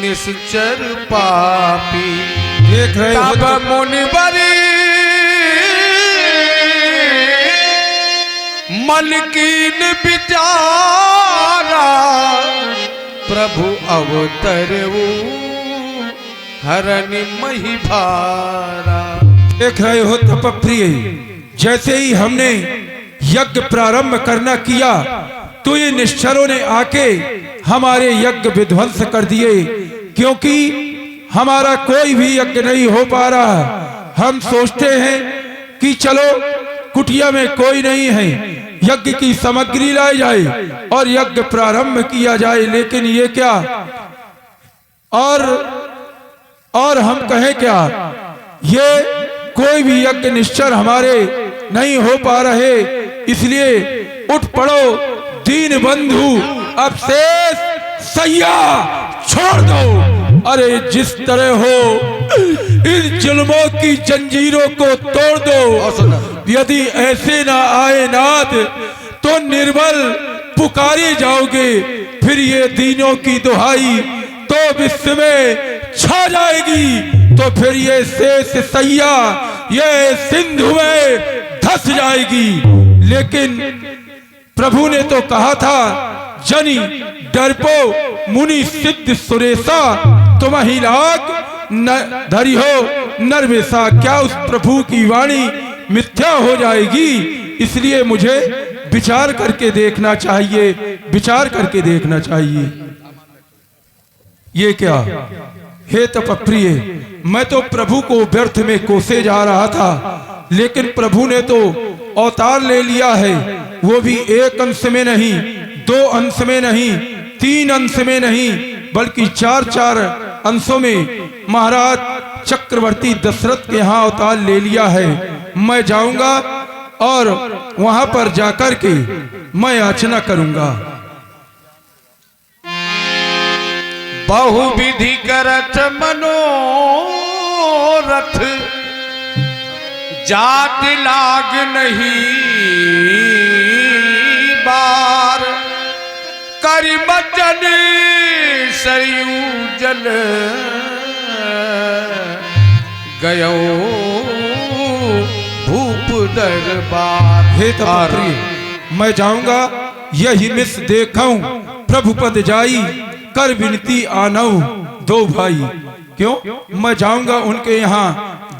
निश्चर पापी। देख रहे हो तब मुनिवरी मलकीन बिचारा प्रभु अवतरऊ हरनि मही भारा। देख रहे हो तपप्रिय, जैसे ही हमने यज्ञ प्रारंभ करना किया तो ये निश्चरों ने आके हमारे यज्ञ विध्वंस कर दिए, क्योंकि हमारा कोई भी यज्ञ नहीं हो पा रहा। हम सोचते हैं कि चलो कुटिया में कोई नहीं है, यज्ञ की सामग्री लाई जाए और यज्ञ प्रारंभ किया जाए, लेकिन ये क्या, और हम कहें क्या, ये कोई भी यज्ञ निश्चर हमारे नहीं हो पा रहे। इसलिए उठ पड़ो दीन बंधु, अब शेष सैया छोड़ दो। अरे जिस तरह हो इन जुल्मों की जंजीरों को तोड़ दो। यदि ऐसे ना आए नाथ तो निर्बल पुकारे जाओगे, फिर ये दीनों की दुहाई तो विश्व में छा जाएगी, तो फिर ये शेष सैया ये सिंधु में धस जाएगी। लेकिन प्रभु ने तो कहा था, जनी डरपो मुनि सिद्ध सुरेशा, तुम ही लाग न धरी हो नरवेशा। क्या उस प्रभु की वाणी मिथ्या हो जाएगी? इसलिए मुझे विचार करके देखना चाहिए, विचार करके देखना चाहिए। ये क्या, हे तपप्रिय, मैं तो प्रभु को व्यर्थ में कोसे जा रहा था, लेकिन प्रभु ने तो अवतार ले लिया है, वो भी एक अंश में नहीं, दो अंश में नहीं, तीन अंश में नहीं, बल्कि चार चार अंशों में महाराज चक्रवर्ती दशरथ के यहाँ अवतार ले लिया है। मैं जाऊंगा और वहां पर जाकर के मैं याचना करूंगा। बहुविधि करत मनोरथ जात लाग नहीं बार, करि बचन सरयू जल गयो भूप दरबार। हे तपप्रिय, मैं जाऊंगा यही मिस देखूं, प्रभु पद जाई कर विनती आनऊ दो भाई। क्यों? मैं जाऊंगा उनके यहाँ,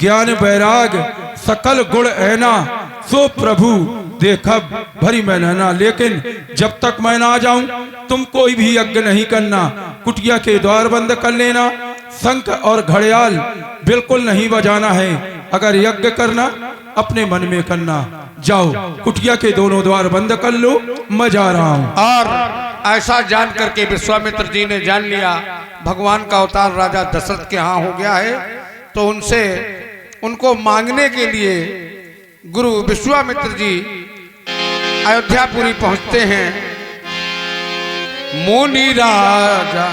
ज्ञान वैराग सकल गुण ऐना, सो प्रभु देखा भरी मैं नैना। लेकिन जब तक मैं ना जाऊं तुम कोई भी यज्ञ नहीं करना, कुटिया के द्वार बंद कर लेना, शंख और घड़ियाल बिल्कुल नहीं बजाना है। अगर यज्ञ करना अपने मन में करना। जाओ कुटिया के दोनों द्वार बंद कर लो, मैं जा रहा हूँ। और ऐसा जान करके विश्वामित्र जी ने जान लिया भगवान का अवतार राजा दशरथ के यहाँ हो गया है, तो उनको मांगने के लिए गुरु विश्वामित्र जी अयोध्यापुरी पहुंचते हैं। मुनि राजा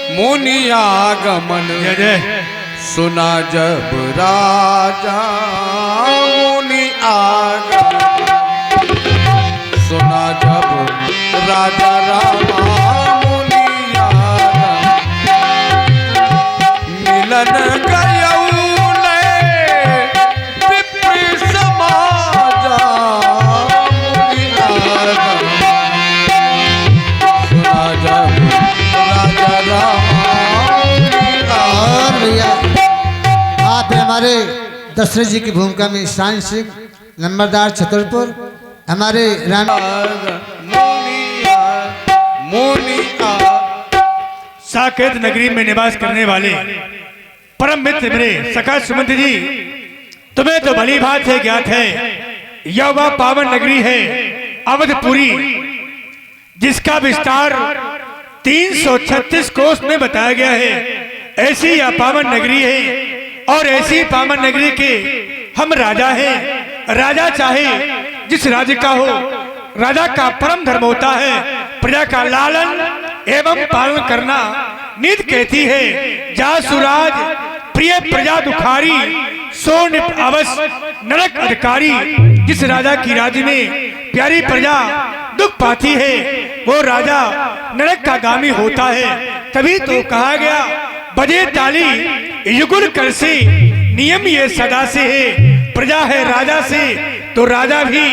मुनि आगमन सुना जब राजा, मुनि आगमन सुना जब राजा रामा, मुनि आगमन मिलन गयऊ ने विप्र समाजा, मुनि आगमन सुना जब राजा रामा। आप हमारे दशरथ जी की भूमिका में ईशान सिंह नंबरदार छतरपुर, हमारे साकेत नगरी में निवास करने वाले परम मित्र मेरे सखा सुमंत जी, तुम्हें तो भली भांति से ज्ञात है, यह वह पावन नगरी है अवधपुरी, जिसका विस्तार 336 कोस में बताया गया है। ऐसी यह पावन नगरी है और ऐसी पावन नगरी के हम राजा हैं। राजा चाहे जिस राज्य का हो, राजा का परम धर्म होता है प्रजा का लालन एवं पालन करना। नीति कहती है, जा सुराज प्रिय प्रजा दुखारी, सो निप अवश्य नरक अधिकारी। जिस राजा की राज्य में प्यारी प्रजा दुख पाती है, वो राजा नरक का गामी होता है। तभी तो कहा गया बजे ताली युगुल कर से, नियम ये सदा से है, प्रजा है राजा से तो राजा भी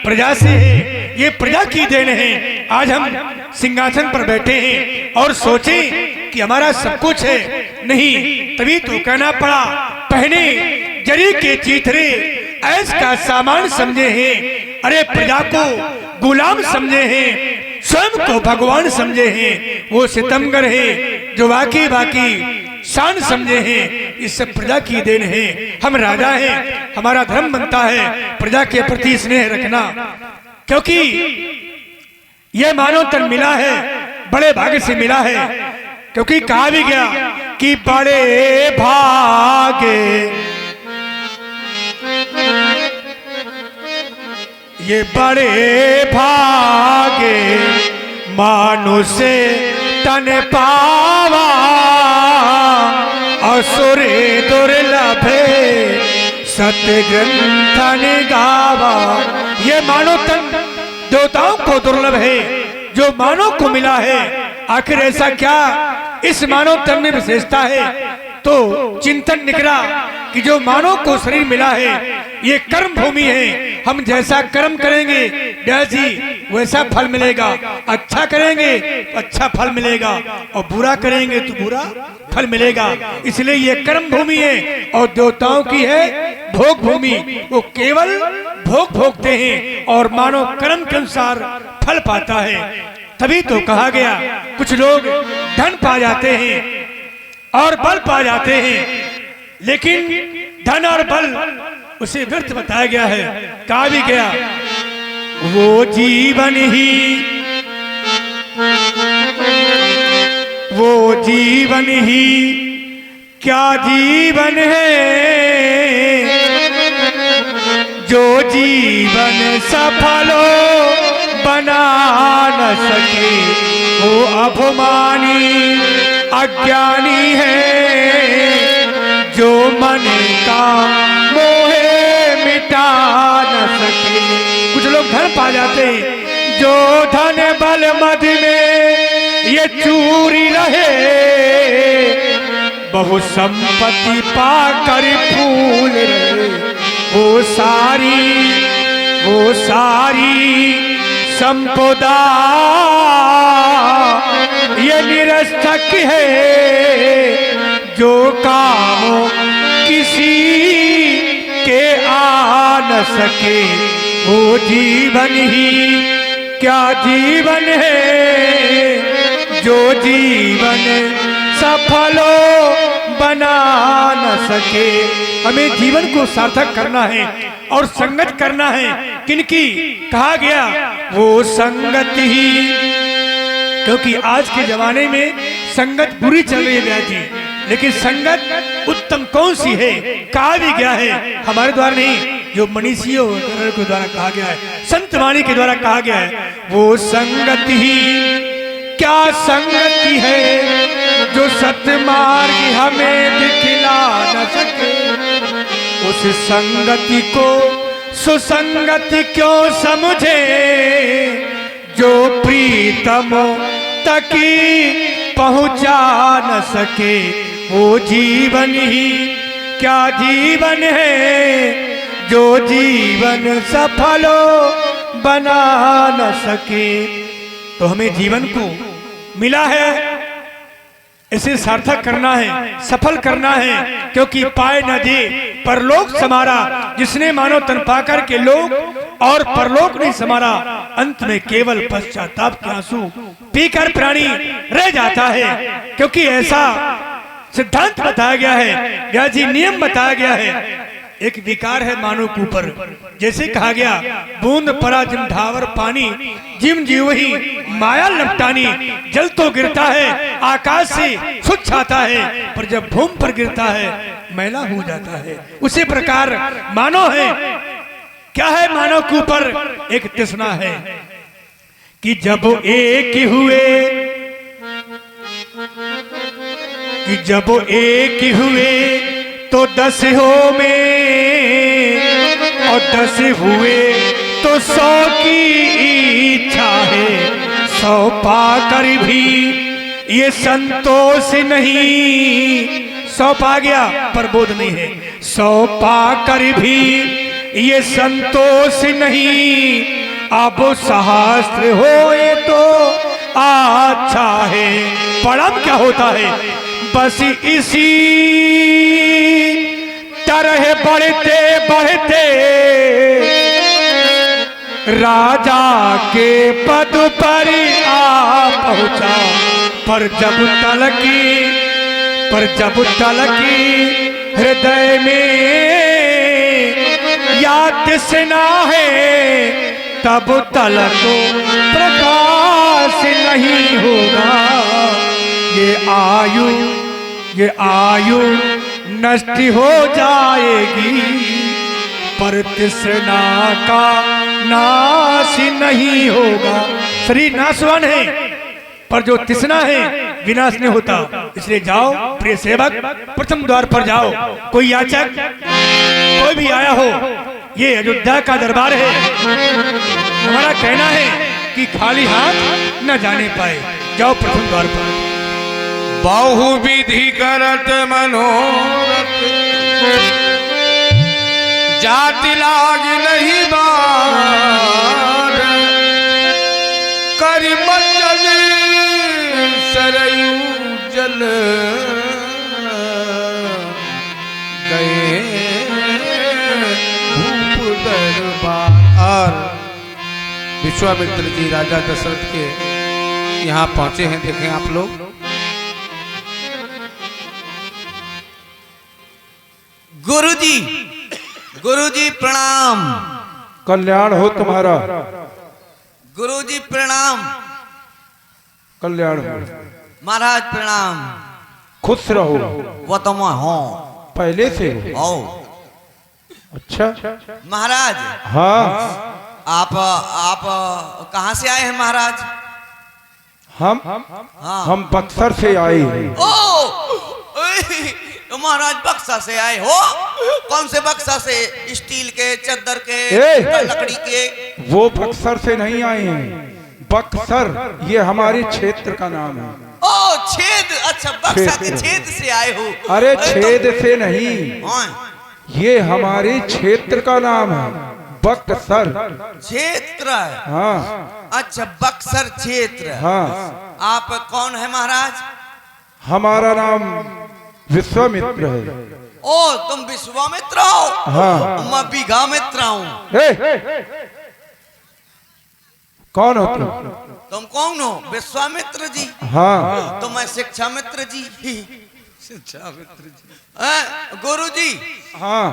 प्रजा से है। ये प्रजा की देन है। आज हम सिंहासन पर बैठे हैं और सोचे कि हमारा सब कुछ है, नहीं, तभी तो कहना पड़ा, पहने जरी के चीथरे ऐस का सामान समझे हैं। अरे प्रजा को गुलाम समझे हैं, स्वयं को भगवान समझे हैं। वो सितमगर है जो बाकी शान समझे हैं। इस सब प्रजा की देन है। हम राजा हैं, हमारा धर्म बनता है प्रजा के प्रति स्नेह रखना, क्योंकि यह मानव तन मिला है, बड़े भाग्य से मिला है। क्योंकि कहा भी गया कि बड़े भागे ये बड़े भागे मानुषे तन पावा, असुरे दुर्लभे सत्य ग्रंथन गावा। ये मानव तन देवताओं को दुर्लभ है, जो मानव को मिला है। आखिर ऐसा क्या इस मानव तन में विशेषता है? तो चिंतन निकला कि जो मानव को शरीर मिला है ये कर्म भूमि है। हम जैसा कर्म करेंगे व्यास जी वैसा फल मिलेगा। अच्छा करेंगे तो अच्छा फल मिलेगा और बुरा करेंगे तो बुरा फल मिलेगा। इसलिए ये कर्म भूमि है और देवताओं की है भोग भूमि। वो केवल भोग भोगते हैं और मानव कर्म के अनुसार फल पाता है। तभी तो कहा गया कुछ लोग धन पा जाते हैं और बल पा जाते हैं, लेकिन धन और बल उसे व्यर्थ बताया गया है। कहा भी गया वो जीवन ही क्या जीवन है, जो जीवन सफलो बना न सके वो अभिमानी अज्ञानी है। जो मन का मोहे मिटा न सके। कुछ लोग धन पा जाते हैं, जो धन बल मद में ये चूरी रहे, बहु संपत्ति पाकर फूल रहे। वो सारी संपदा ये निरर्थक है, जो काम किसी के आ न सके। वो जीवन ही क्या जीवन है, जो जीवन सफलो बना न सके। हमें जीवन को सार्थक करना है और संगत करना है। किनकी? कहा गया वो संगत ही, क्योंकि आज के जमाने में संगत बुरी चल रही है व्यास जी, लेकिन संगत उत्तम कौन सी है? कहा भी गया है हमारे द्वारा नहीं, जो मनीषियों के द्वारा कहा गया है, संत वाणी के द्वारा कहा गया है। वो संगत ही क्या संगति है, जो सतमार्ग हमें दिखला न सके। उस संगति को सुसंगति क्यों समझे, जो प्रीतम तकी पहुंचा न सके। वो जीवन ही क्या जीवन है, जो जीवन सफलो बना न सके। तो हमें जीवन को मिला है, इसे सार्थक करना है, सफल करना है, क्योंकि पाए न दे परलोक समारा। जिसने मानो तन पाकर के लोग और परलोक नहीं समारा, अंत में केवल पश्चाताप के आंसू पीकर प्राणी रह जाता है। क्योंकि ऐसा सिद्धांत बताया गया है, व्यास जी नियम बताया गया है। एक विकार है मानव के ऊपर, जैसे कहा गया बूंद परा जिम ढावर पानी, जिम जीव ही माया लपटानी। जल तो गिरता है आकाश से स्वच्छ आता है, पर जब भूमि पर गिरता है मैला हो जाता है। उसी प्रकार मानव है। क्या है मानव के ऊपर? एक तृष्णा है कि जब एक हुए तो 10 हो में, और 10 हुए तो 100 की इच्छा है। 100 पाकर भी ये संतोष नहीं, सौंपा गया पर बोध नहीं है, सौंपा कर भी ये संतोष नहीं, अब सहस्त्र होए तो अच्छा है। परम क्या होता है, बस इसी तरह बढ़ते बढ़ते राजा के पद पर आ पहुंचा। पर जब तलकी हृदय में या तृष्णा है, तब तलक प्रकाश नहीं होगा। ये आयु नष्ट हो जाएगी, पर तृष्णा का नाश नहीं होगा। शरीर नाशवान है, पर जो तृष्णा है विनाश नहीं होता। इसलिए जाओ प्रिय सेवक, प्रथम द्वार पर जाओ। कोई याचक कोई भी आया हो, ये अयोध्या का दरबार है, हमारा कहना है कि खाली हाथ न जाने पाए। जाओ प्रथम द्वार पर। बहुविधि करत मनोरथ, जाति लाग नहीं बार, करि मचल सरयू जल गए भूप दरबार। विश्वामित्र जी राजा दशरथ के यहाँ पहुंचे हैं। देखें आप लोग, गुरुजी प्रणाम। कल्याण हो तुम्हारा। गुरुजी प्रणाम। कल्याण हो। महाराज प्रणाम। खुश रहो। वो तो मैं हूँ पहले से हो। ओ अच्छा महाराज। हाँ। आप कहाँ से आए हैं महाराज? हम बक्सर से आए हैं। तो महाराज बक्सा से आए हो? कौन से बक्सा से? स्टील के, चद्दर के, लकड़ी के? वो बक्सर से नहीं आए हैं। बक्सर ये हमारे क्षेत्र का नाम है। ओ छेद। अच्छा बक्सा के छेद से आए हो? अरे छेद से नहीं, ये हमारे क्षेत्र का नाम है बक्सर। क्षेत्र है? हाँ। अच्छा बक्सर क्षेत्र। हाँ। आप कौन है महाराज? हमारा नाम विश्वामित्र है। ओ तुम विश्वामित्र हो? हाँ। मैं बीघामित्र हूँ। कौन हो तुम कौन हो? विश्वामित्र जी। हाँ। तो मैं शिक्षा मित्र जी। शिक्षा मित्र जी। गुरु जी। हाँ।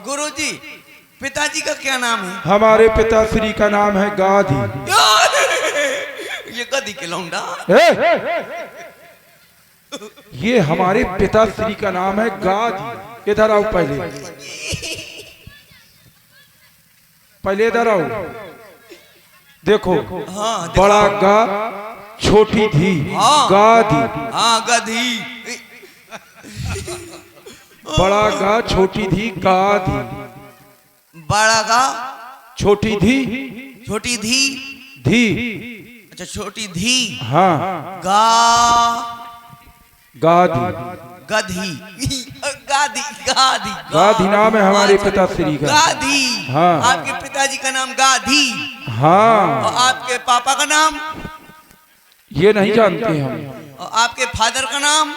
गुरु जी, पिताजी का क्या नाम है? हमारे पिताश्री का नाम है गाधी। ये गधी के लौंडा। ये हमारे पिताश्री का नाम है गाधी। इधर आओ पहले, पहले इधर आओ। देखो। हाँ, बड़ा गा, छोटी धी। हाँ, गाधी। हाँ गधी। बड़ा गा, छोटी धी, गाधी। बड़ा गा, छोटी धी, छोटी धी, धी। अच्छा छोटी धी। हाँ। गा, गाधी। गधी। गाधी गाधी गाधी नाम है हमारे पिताश्री का। गाधी। हाँ। आपके पिताजी का नाम गाधी। हाँ। और आपके पापा का नाम? ये नहीं जानते हम। और आपके फादर का नाम?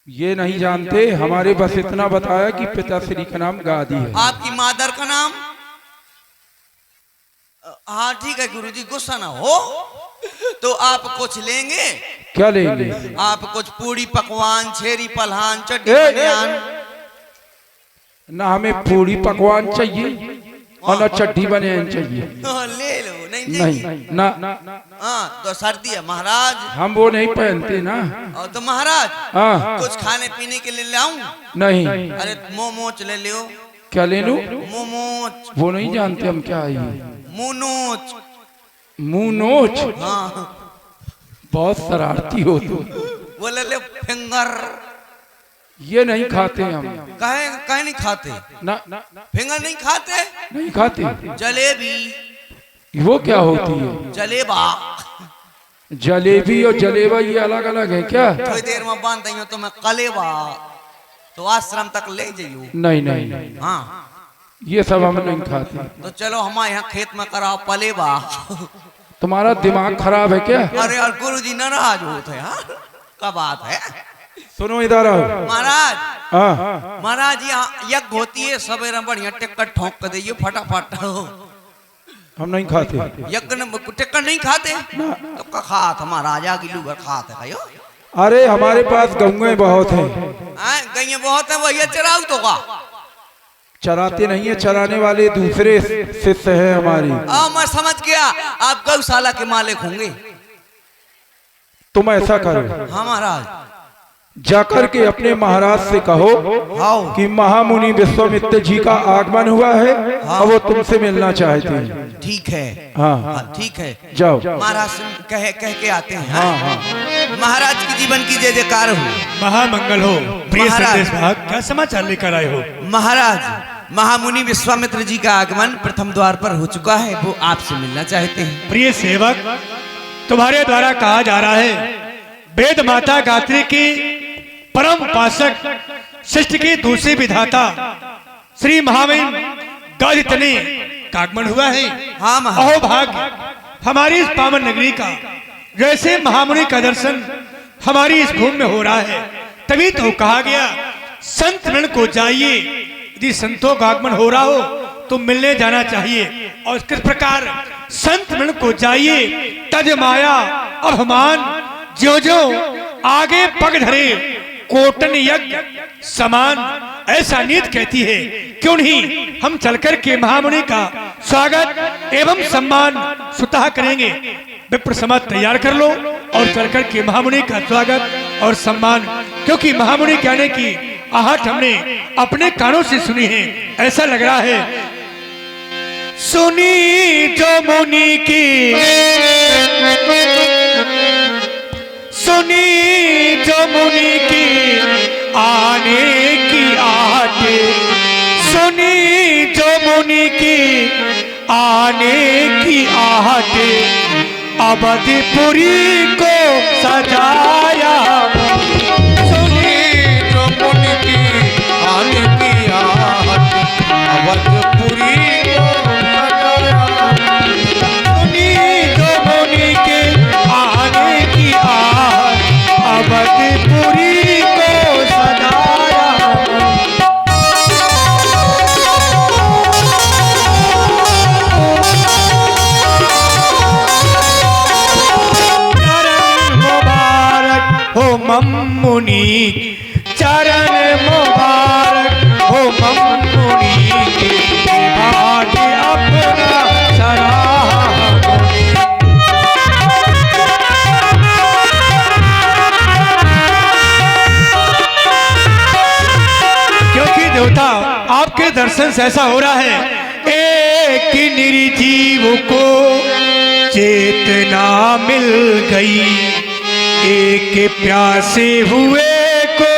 ये नहीं जानते। हमारे बस इतना बताया कि पिताश्री का नाम गाधी है। आपकी मादर का नाम? हाँ ठीक है गुरुजी, गुस्सा ना हो। तो आप कुछ लेंगे? क्या लेंगे? आप कुछ पूरी पकवान, छेरी पलहान, चटनी बनियान? ना हमें पूरी पकवान चाहिए और ना चड्ढी बनियान चाहिए। ले लो। नहीं नहीं ना। हाँ तो सर्दी है महाराज, हम वो नहीं पहनते ना। और तो महाराज हाँ। कुछ खाने पीने के लिए लाऊं? नहीं। अरे मोमोच ले लियो। क्या ले लूं? मोमोच। वो नहीं जानते हम क्या है। मुनोच। मुनोच? हाँ। बहुत शरारती हो तुम। वो ले ले फिंगर। ये नहीं खाते हम। कहे नहीं खाते? ना। फिंगर नहीं खाते? नहीं खाते। जलेबी। वो क्या होती है? जलेबा। जलेबी और जलेबा ये अलग अलग है क्या? थोड़ी देर में बांध दइयो तो मैं कलेबा तो आश्रम तक ले जाइयो। नहीं नहीं नहीं, हाँ ये सब हम नहीं खाते। तो चलो हमारे यहाँ खेत में कराओ पलेबा। तुम्हारा दिमाग खराब है क्या? अरे यार गुरुजी नाराज होते हैं। हाँ? क्या बात है सुनो इधर आओ। महाराज? हाँ महाराज यहाँ यज्ञ होती है सवेरे बढ़िया टिक्कर ठोक कर दइए फटाफट। हम नहीं खाते। यज्ञ में टिक्कर नहीं खाते तो का खात महाराज आगे लूगर खाते खायो। अरे हमारे पास गौएं बहुत हैं। गईया बहुत है भैया चराऊ तो का चराते नहीं है, चराने वाले दूसरे शिष्य हैं हमारी। मैं समझ गया आप गौशाला के मालिक होंगे। तुम ऐसा करो, हाँ महाराज। जाकर के अपने महाराज से कहो कि महामुनि विश्वामित्र जी का आगमन हुआ है और वो तुमसे मिलना चाहते हैं। ठीक है हाँ ठीक है जाओ। महाराज से कह के आते हैं। हाँ हाँ महाराज की जीवन की जय जयकार हो, महामंगल हो। प्रिय महाराज। संदेश भाग क्या समाचार लेकर आए हो? महाराज महामुनि विश्वामित्र जी का आगमन प्रथम द्वार पर हो चुका है, वो आपसे मिलना चाहते हैं। प्रिय सेवक, तुम्हारे द्वारा कहा जा रहा है वेद माता गायत्री की परम उपासक सृष्टि के दूसरे विधाता श्री महावीर गादितने का आगमन हुआ है। हाँ महाराज। अहो भाग्य हमारी इस पावन नगरी का, जैसे महामुनि का दर्शन हमारी इस भूमि में हो रहा है, तभी तो कहा गया संत रण को जाइए। यदि संतों का आगमन हो रहा हो तो मिलने जाना चाहिए। और किस प्रकार संत रण को जाइए, तज माया अभिमान ज्यो ज्यो आगे पग धरे कोटन यज्ञ समान, ऐसा नीति कहती है। क्यों नहीं हम चलकर के महामुनि का स्वागत एवं सम्मान स्वतः करेंगे। विप्र समाज तैयार कर लो और चलकर के महामुनि का स्वागत और सम्मान, क्योंकि महामुनि के आने की आहट हमने अपने कानों से सुनी है। ऐसा लग रहा है सुनी जो मुनि की, सुनी जो मुनि की आने की आहट, सुनी जो मुनि की आने की आहट, अवधपुरी को सजाया। सुनी जो मुनि की आने की आहट, अवधपुरी को सजाया। सुनी जो मुनि के आने की आहट, अवधपुरी को सजाया। चरण मुबारक हो मम्मुनि, चरण मुबारक हो मम्मुनि के, भाग्य अपना सराहा। क्योंकि देवता आपके दर्शन से ऐसा हो रहा है, एक निर्जीव को चेतना मिल गई, एक प्यासे हुए को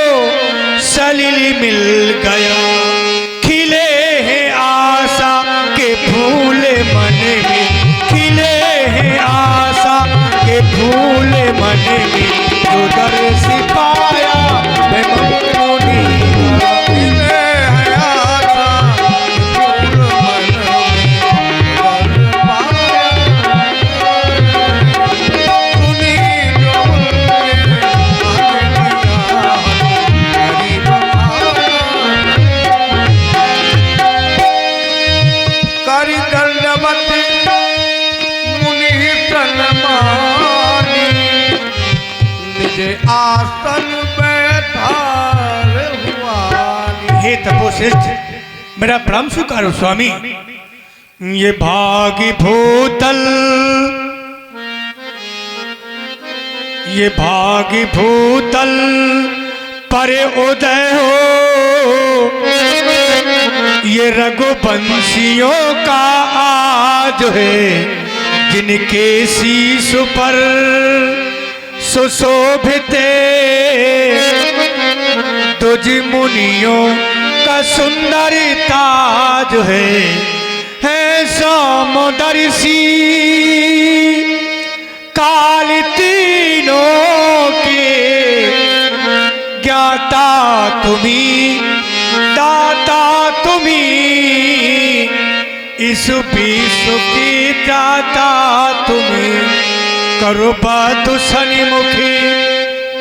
सलिल मिल गया। खिले हैं आशा के फूल मन में, खिले हैं आशा के फूल मन में, जो दर्श पाया मैं मम्मुनि का। खिले हैं आशा फूल मन में, पाया। सुनी जो मुनि की आने की आहट, करी दंडवत मुनि सन्मानी, निज आसन बैठार हुआनी। हे तपोश्रेष्ठ, मेरा प्रणाम स्वीकारो स्वामी। ये भागी भूतल, ये भागी भूतल पर उदय हो, ये रघुवंशियों का आज है, जिनके शीश पर सुशोभित तुझ मुनियों का सुंदर ताज है। सौमदर्शी काल तीनों के ज्ञाता तुम्ही, दाता तुम्ही, इस विश्व की दाता तुम्ही। करो बधु सन्मुखी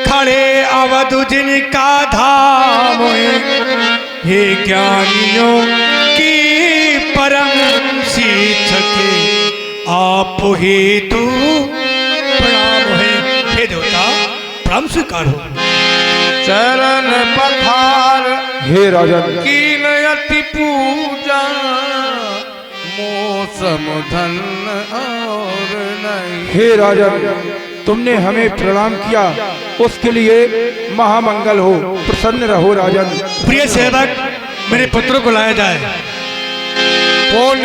खड़े अवधु जिनका धाम है, हे ज्ञानियों की परम शिक्षके आप ही तू प्रणाम है। हे देवता प्रणाम स्वीकार हो। चरण पखार हे राजन, कीन अति पूजा, मौसम धन और नहीं। हे राजन, तुमने हमें प्रणाम किया, उसके लिए महामंगल हो। प्रसन्न रहो राजन। प्रिय सेवक, मेरे पुत्रों को लाया जाए। कौन